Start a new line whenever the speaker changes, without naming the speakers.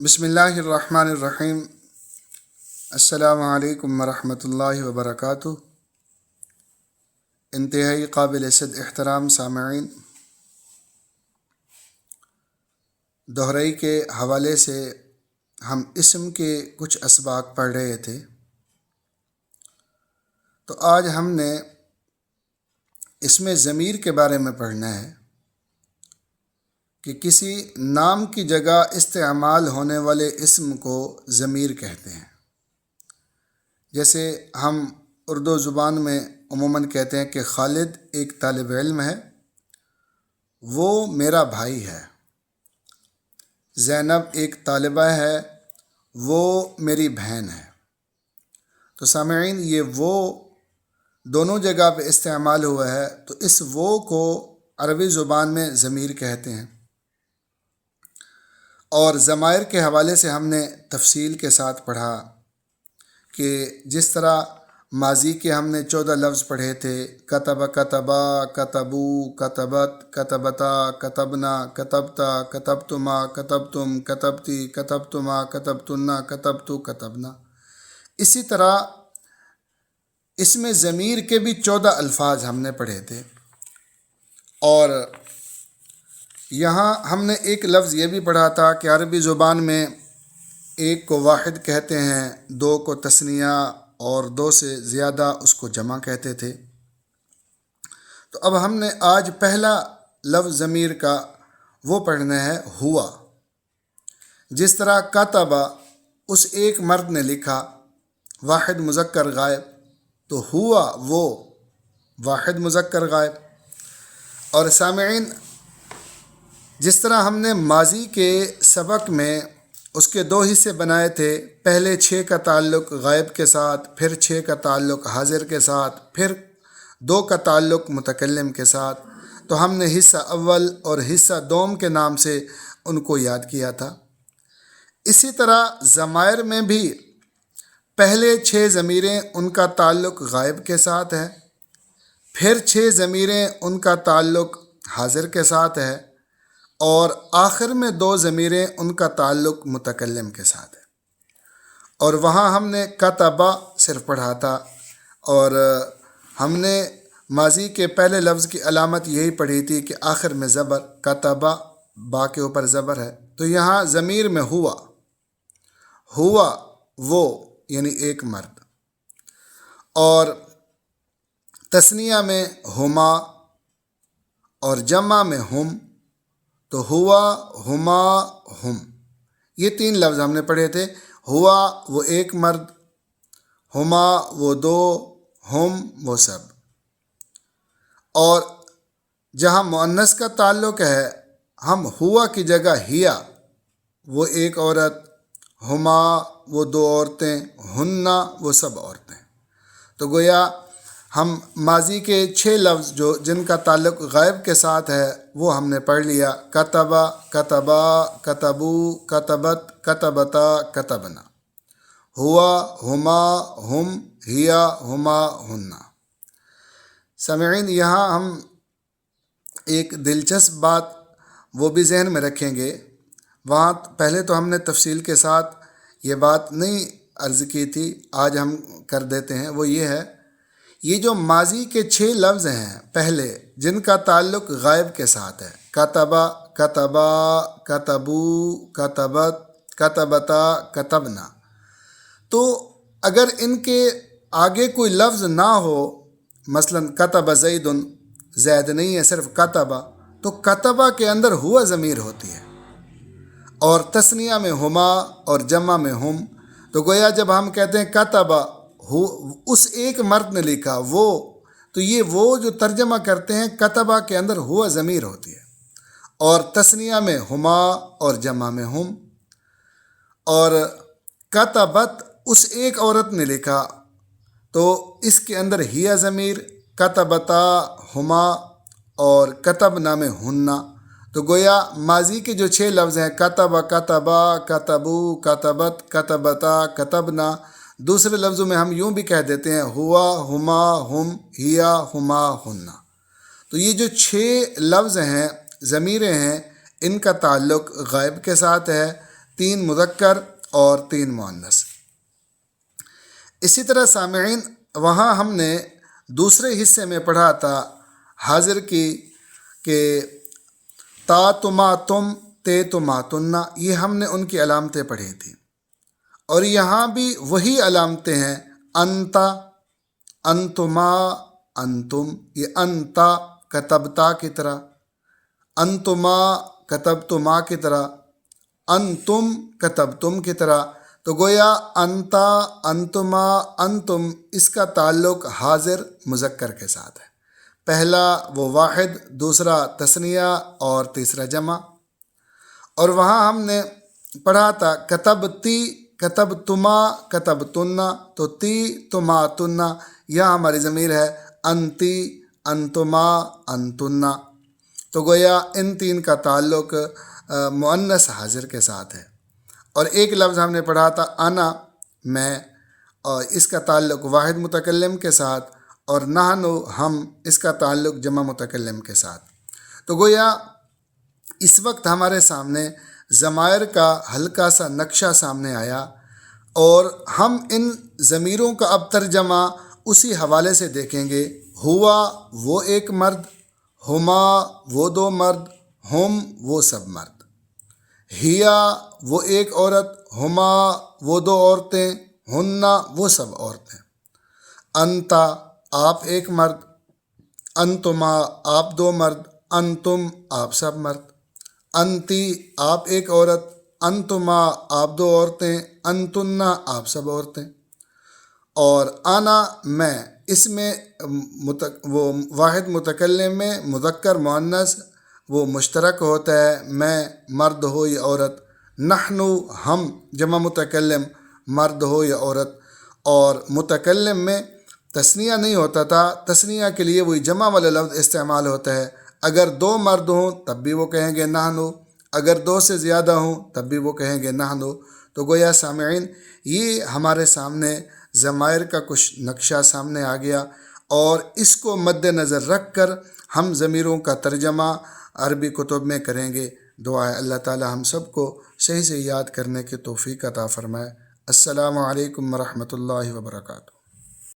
بسم اللہ الرحمن الرحیم۔ السلام علیکم ورحمۃ اللہ وبرکاتہ۔ انتہائی قابل صد احترام سامعین، دوہرائی کے حوالے سے ہم اسم کے کچھ اسباق پڑھ رہے تھے، تو آج ہم نے اسم ضمیر کے بارے میں پڑھنا ہے کہ کسی نام کی جگہ استعمال ہونے والے اسم کو ضمیر کہتے ہیں۔ جیسے ہم اردو زبان میں عموماً کہتے ہیں کہ خالد ایک طالب علم ہے، وہ میرا بھائی ہے۔ زینب ایک طالبہ ہے، وہ میری بہن ہے۔ تو سامعین، یہ وہ دونوں جگہ پہ استعمال ہوا ہے، تو اس وہ کو عربی زبان میں ضمیر کہتے ہیں۔ اور ضمائر کے حوالے سے ہم نے تفصیل کے ساتھ پڑھا کہ جس طرح ماضی کے ہم نے 14 لفظ پڑھے تھے، کتب، کتبا، کتبو، کتبت، کتبتا، کتبنا، کتبتا، کتبتما، کتبتم، کتبتی، کتبتما، کتبتنا، کتبتو، کتبنا۔ اسی طرح اسم ضمیر کے بھی 14 الفاظ ہم نے پڑھے تھے، اور یہاں ہم نے ایک لفظ یہ بھی پڑھا تھا کہ عربی زبان میں ایک کو واحد کہتے ہیں، دو کو تثنیہ، اور دو سے زیادہ اس کو جمع کہتے تھے۔ تو اب ہم نے آج پہلا لفظ ضمیر کا وہ پڑھنا ہے، ہوا۔ جس طرح کتبہ اس ایک مرد نے لکھا، واحد مذکر غائب، تو ہوا وہ واحد مذکر غائب۔ اور سامعین، جس طرح ہم نے ماضی کے سبق میں اس کے 2 حصے بنائے تھے، پہلے 6 کا تعلق غائب کے ساتھ، پھر 6 کا تعلق حاضر کے ساتھ، پھر 2 کا تعلق متکلم کے ساتھ، تو ہم نے حصہ اول اور حصہ دوم کے نام سے ان کو یاد کیا تھا۔ اسی طرح ضمائر میں بھی پہلے 6 ضمیریں ان کا تعلق غائب کے ساتھ ہے، پھر 6 ضمیریں ان کا تعلق حاضر کے ساتھ ہے، اور آخر میں 2 ضمیریں ان کا تعلق متکلم کے ساتھ ہے۔ اور وہاں ہم نے کتبہ صرف پڑھا تھا، اور ہم نے ماضی کے پہلے لفظ کی علامت یہی پڑھی تھی کہ آخر میں زبر، کتبہ با کے اوپر زبر ہے۔ تو یہاں ضمیر میں ہوا وہ یعنی ایک مرد، اور تثنیہ میں ہما، اور جمع میں ہم، تو ہوا، ہما، ہم، یہ 3 لفظ ہم نے پڑھے تھے۔ ہوا وہ ایک مرد، ہما وہ 2، ہم وہ سب۔ اور جہاں مؤنث کا تعلق ہے، ہم ہوا کی جگہ ہیا وہ ایک عورت، ہما وہ 2 عورتیں، ہننا وہ سب عورتیں۔ تو گویا ہم ماضی کے 6 لفظ جن کا تعلق غائب کے ساتھ ہے وہ ہم نے پڑھ لیا، کتبہ، کتبا، کتبو، کتبت، کتبتا، کتبنا، ہوا، ہما، ہم، ہیا، ہما، ہننا۔ سامعین، یہاں ہم ایک دلچسپ بات وہ بھی ذہن میں رکھیں گے، وہاں پہلے تو ہم نے تفصیل کے ساتھ یہ بات نہیں عرض کی تھی، آج ہم کر دیتے ہیں۔ وہ یہ ہے، یہ جو ماضی کے 6 لفظ ہیں پہلے جن کا تعلق غائب کے ساتھ ہے، کتبہ، کتبا، کتبو، کتبت، کتبتا، کتبنا، تو اگر ان کے آگے کوئی لفظ نہ ہو، مثلا کتب زید، زید نہیں ہے، صرف کتبہ، تو کتبہ کے اندر ہوا ضمیر ہوتی ہے، اور تثنیہ میں ہما اور جمع میں ہم۔ تو گویا جب ہم کہتے ہیں کتبہ اس ایک مرد نے لکھا وہ، تو یہ وہ جو ترجمہ کرتے ہیں کتبہ کے اندر ہوا ضمیر ہوتی ہے، اور تثنیہ میں ہما اور جمع میں ہم۔ اور کتبت اس ایک عورت نے لکھا، تو اس کے اندر ہیا ضمیر، کتبتا ہما اور کتبنا میں ہننا۔ تو گویا ماضی کے جو 6 لفظ ہیں، کتبہ، کتبا، کتبو، کتبت، کتبتا، کتبنا، دوسرے لفظوں میں ہم یوں بھی کہہ دیتے ہیں، ہوا، ہما، ہم، ہیا، ہما، ہننا۔ تو یہ جو 6 لفظ ہیں، ضمیریں ہیں، ان کا تعلق غائب کے ساتھ ہے، 3 مذکر اور 3 مؤنث۔ اسی طرح سامعین وہاں ہم نے دوسرے حصے میں پڑھا تھا حاضر کی کہ تا تما تم تے تما تننا، یہ ہم نے ان کی علامتیں پڑھی تھیں، اور یہاں بھی وہی علامتیں ہیں، انتا، انتما، انتم، یہ انتا کتبتا کی طرح، انتما کتبتما کی طرح، انتم کتبتم کی طرح۔ تو گویا انتا، انتما، انتم اس کا تعلق حاضر مذکر کے ساتھ ہے، پہلا وہ واحد، دوسرا تثنیہ اور تیسرا جمع۔ اور وہاں ہم نے پڑھا تھا کتبتی، کتبتما، کتبتنا، تو تی تما تننا، یہ ہماری ضمیر ہے انتی، انتما، انتنا۔ تو گویا ان 3 کا تعلق مؤنث حاضر کے ساتھ ہے۔ اور ایک لفظ ہم نے پڑھا تھا انا، میں، اور اس کا تعلق واحد متکلم کے ساتھ، اور نحنو، ہم، اس کا تعلق جمع متکلم کے ساتھ۔ تو گویا اس وقت ہمارے سامنے ضمائر کا ہلکا سا نقشہ سامنے آیا، اور ہم ان ضمیروں کا اب ترجمہ اسی حوالے سے دیکھیں گے۔ ہوا وہ ایک مرد، ہما وہ 2 مرد، ہم وہ سب مرد، ہیا وہ ایک عورت، ہما وہ 2 عورتیں، ہننا وہ سب عورتیں، انتا آپ ایک مرد، انتما آپ 2 مرد، انتم آپ سب مرد، انتی آپ ایک عورت، انتما آپ 2 عورتیں، انتنا آپ سب عورتیں۔ اور انا میں، اس میں وہ واحد متکلم میں مذکر مؤنث وہ مشترک ہوتا ہے، میں مرد ہو یا عورت، نحنو ہم جمع متکلم مرد ہو یا عورت۔ اور متکلم میں تثنیہ نہیں ہوتا تھا، تثنیہ کے لیے وہی جمع والا لفظ استعمال ہوتا ہے، اگر 2 مرد ہوں تب بھی وہ کہیں گے نحنو، اگر 2 سے زیادہ ہوں تب بھی وہ کہیں گے نحنو۔ تو گویا سامعین یہ ہمارے سامنے ضمائر کا کچھ نقشہ سامنے آ گیا، اور اس کو مد نظر رکھ کر ہم ضمیروں کا ترجمہ عربی کتب میں کریں گے۔ دعا ہے اللہ تعالی ہم سب کو صحیح سے یاد کرنے کی توفیق عطا فرمائے۔ السلام علیکم ورحمۃ اللہ وبرکاتہ۔